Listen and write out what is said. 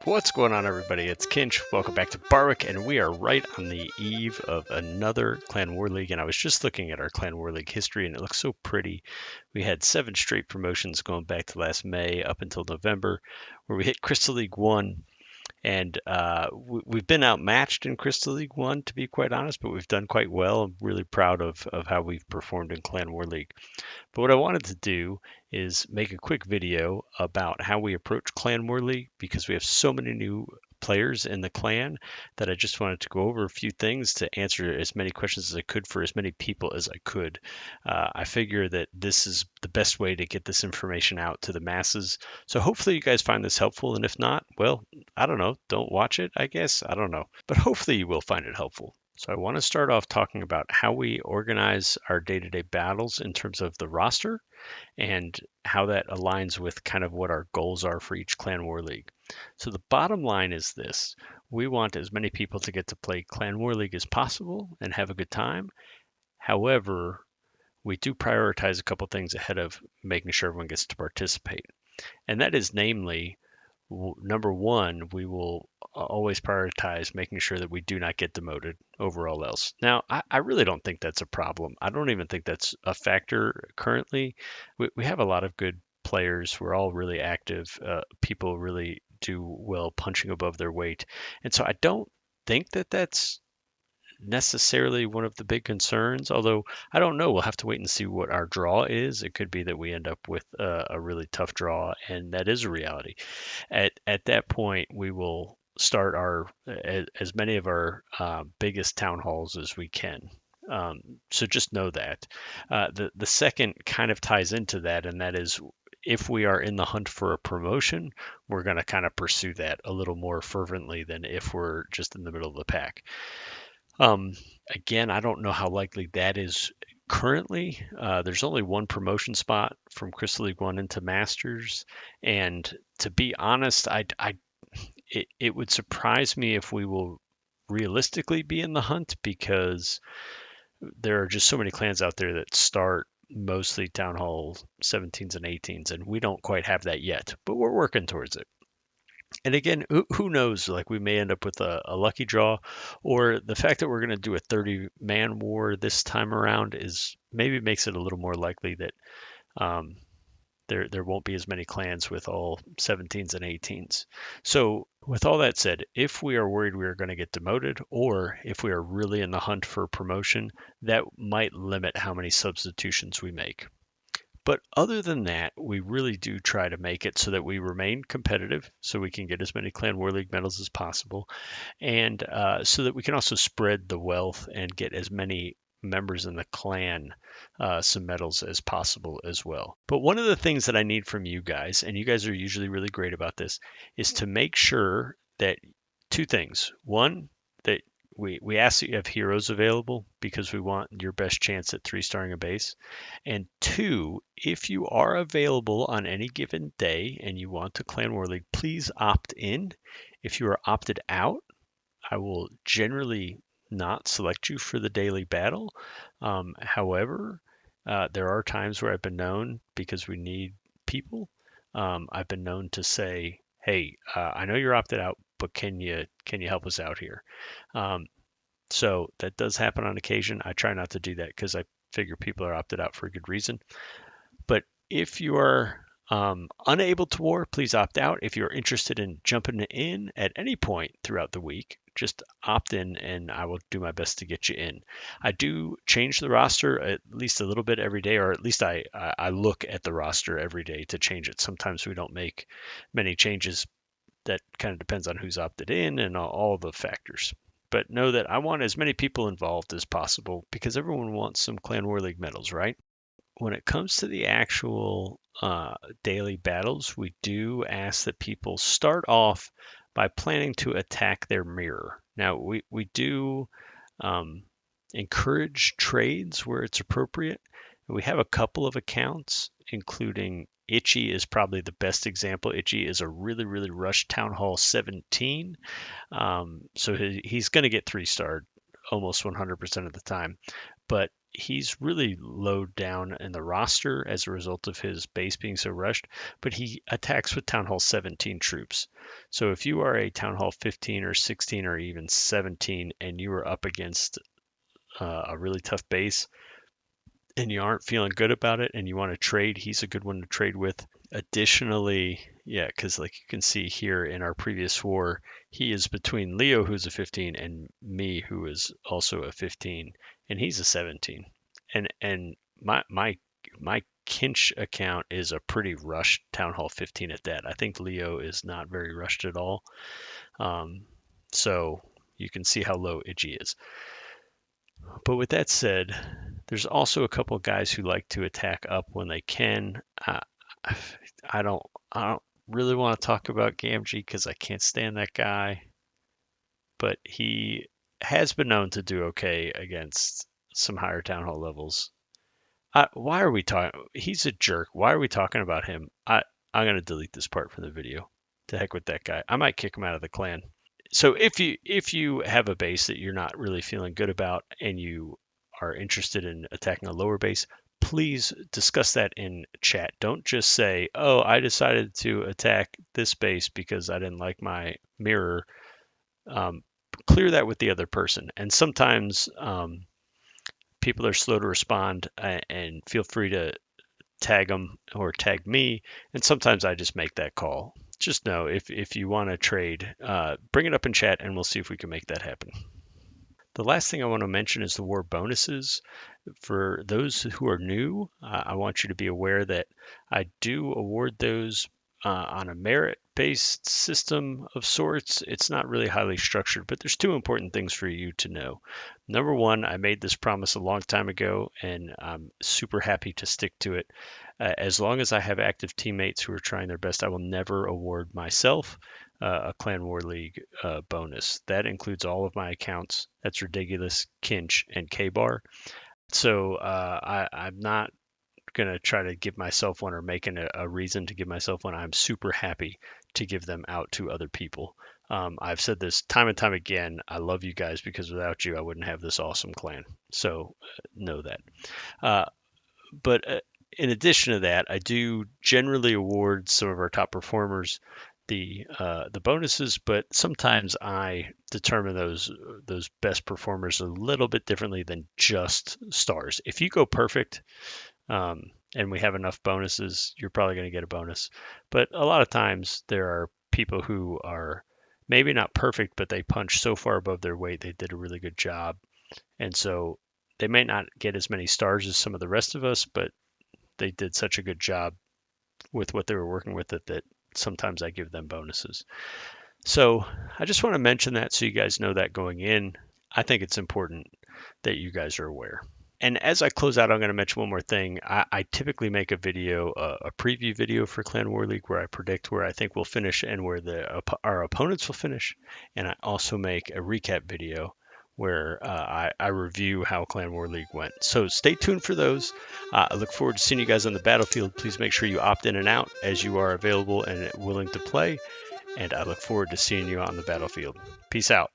What's going on, everybody? It's Kinch. Welcome back to Barwick, and we are right on the eve of another Clan War League. And I was just looking at our Clan War League history, and it looks so pretty. We had 7 straight promotions going back to last May up until November, where we hit Crystal League 1. And we've been outmatched in Crystal League 1, to be quite honest, but we've done quite well. I'm really proud of how we've performed in Clan War League. But what I wanted to do is make a quick video about how we approach Clan War League because we have so many new players in the clan that I just wanted to go over a few things to answer as many questions as I could for as many people as I could. I figure that this is the best way to get this information out to the masses. So hopefully you guys find this helpful. And if not, well, I don't know. Don't watch it, I guess. I don't know. But hopefully you will find it helpful. So I want to start off talking about how we organize our day-to-day battles in terms of the roster and how that aligns with kind of what our goals are for each Clan War League. So the bottom line is this. We want as many people to get to play Clan War League as possible and have a good time. However, we do prioritize a couple things ahead of making sure everyone gets to participate. And that is namely, number one, we will always prioritize making sure that we do not get demoted over all else. Now, I really don't think that's a problem. I don't even think that's a factor currently. We have a lot of good players. We're all really active. People really do well punching above their weight. And so I don't think that that's necessarily one of the big concerns, although I don't know. We'll have to wait and see what our draw is. It could be that we end up with a really tough draw, and that is a reality. At that point, we will start our as many of our biggest town halls as we can. So just know that. The second kind of ties into that, and that is if we are in the hunt for a promotion, we're going to kind of pursue that a little more fervently than if we're just in the middle of the pack. Um, Again, I don't know how likely that is currently. There's only one promotion spot from Crystal League 1 into Masters. And to be honest, it would surprise me if we will realistically be in the hunt because there are just so many clans out there that start mostly Town Hall 17s and 18s, and we don't quite have that yet, but we're working towards it. And again, who knows? Like we may end up with a lucky draw, or the fact that we're going to do a 30-man war this time around is maybe makes it a little more likely that um, there won't be as many clans with all 17s and 18s. So with all that said, if we are worried we are going to get demoted, or if we are really in the hunt for promotion, that might limit how many substitutions we make. But other than that, we really do try to make it so that we remain competitive, so we can get as many Clan War League medals as possible, and so that we can also spread the wealth and get as many members in the clan some medals as possible as well. But one of the things that I need from you guys, and you guys are usually really great about this, is to make sure that two things. One, that we ask that you have heroes available because we want your best chance at 3-starring a base. And two, if you are available on any given day and you want to Clan War League, please opt in. If you are opted out, I will generally not select you for the daily battle. However, there are times where I've been known because we need people. I've been known to say, "Hey, I know you're opted out, but can you help us out here?" Um, so that does happen on occasion. I try not to do that because I figure people are opted out for a good reason. But if you are unable to war, please opt out. If you're interested in jumping in at any point throughout the week, just opt in and I will do my best to get you in. I do change the roster at least a little bit every day, or at least I look at the roster every day to change it. Sometimes we don't make many changes. That kind of depends on who's opted in and all the factors. But know that I want as many people involved as possible because everyone wants some Clan War League medals, right? When it comes to the actual daily battles, we do ask that people start off by planning to attack their mirror. Now, we do um, encourage trades where it's appropriate. We have a couple of accounts, including Itchy is probably the best example. Itchy is a really, really rushed Town Hall 17. So he's going to get 3-starred almost 100% of the time. But he's really low down in the roster as a result of his base being so rushed, but he attacks with Town Hall 17 troops. So if you are a Town Hall 15 or 16 or even 17 and you are up against a really tough base and you aren't feeling good about it and you want to trade, he's a good one to trade with. Additionally, yeah, because like you can see here in our previous war, he is between Leo, who's a 15, and me, who is also a 15, and he's a 17. And my Kinch account is a pretty rushed Town Hall 15 at that. I think Leo is not very rushed at all. Um, so you can see how low Iggy is. But with that said, there's also a couple of guys who like to attack up when they can. I don't I don't really want to talk about Gamgee because I can't stand that guy, but he has been known to do okay against some higher town hall levels. Why are we talking? He's a jerk. Why are we talking about him? I'm gonna delete this part from the video. To heck with that guy. I might kick him out of the clan. So if you have a base that you're not really feeling good about and you are interested in attacking a lower base, please discuss that in chat. Don't just say, "Oh, I decided to attack this base because I didn't like my mirror." Um, Clear that with the other person. And sometimes people are slow to respond, and feel free to tag them or tag me. And sometimes I just make that call. Just know if you want to trade, bring it up in chat and we'll see if we can make that happen. The last thing I want to mention is the war bonuses. For those who are new, I want you to be aware that I do award those on a merit based system of sorts. It's not really highly structured, but there's two important things for you to know. Number one, I made this promise a long time ago, and I'm super happy to stick to it. As long as I have active teammates who are trying their best, I will never award myself a Clan War League bonus. That includes all of my accounts. That's Ridiculous, Kinch, and K-Bar. So I'm not going to try to give myself one or making a reason to give myself one. I'm super happy to give them out to other people. I've said this time and time again. I love you guys because without you, I wouldn't have this awesome clan. So know that. Uh, but in addition to that, I do generally award some of our top performers the bonuses, but sometimes I determine those best performers a little bit differently than just stars. If you go perfect, and we have enough bonuses, you're probably going to get a bonus. But a lot of times there are people who are maybe not perfect, but they punch so far above their weight, they did a really good job, and so they may not get as many stars as some of the rest of us, but they did such a good job with what they were working with that sometimes I give them bonuses. So I just want to mention that so you guys know that going in. I think it's important that you guys are aware. And as I close out, I'm going to mention one more thing. I typically make a video, a preview video for Clan War League, where I predict where I think we'll finish and where our opponents will finish. And I also make a recap video where I review how Clan War League went. So stay tuned for those. I look forward to seeing you guys on the battlefield. Please make sure you opt in and out as you are available and willing to play. And I look forward to seeing you on the battlefield. Peace out.